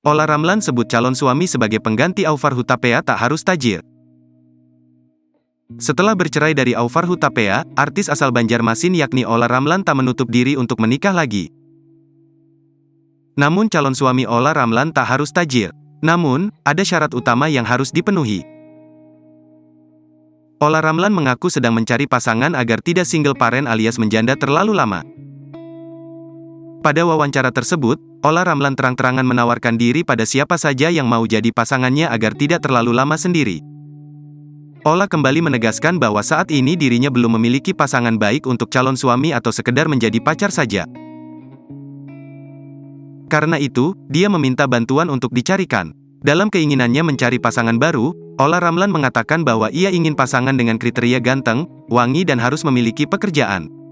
Ola Ramlan sebut calon suami sebagai pengganti Aufar Hutapea tak harus tajir. Setelah bercerai dari Aufar Hutapea, artis asal Banjarmasin yakni Ola Ramlan tak menutup diri untuk menikah lagi. Namun calon suami Ola Ramlan tak harus tajir. Namun, ada syarat utama yang harus dipenuhi. Ola Ramlan mengaku sedang mencari pasangan agar tidak single parent alias menjanda terlalu lama. Pada wawancara tersebut, Ola Ramlan terang-terangan menawarkan diri pada siapa saja yang mau jadi pasangannya agar tidak terlalu lama sendiri. Ola kembali menegaskan bahwa saat ini dirinya belum memiliki pasangan baik untuk calon suami atau sekedar menjadi pacar saja. Karena itu, dia meminta bantuan untuk dicarikan. Dalam keinginannya mencari pasangan baru, Ola Ramlan mengatakan bahwa ia ingin pasangan dengan kriteria ganteng, wangi dan harus memiliki pekerjaan.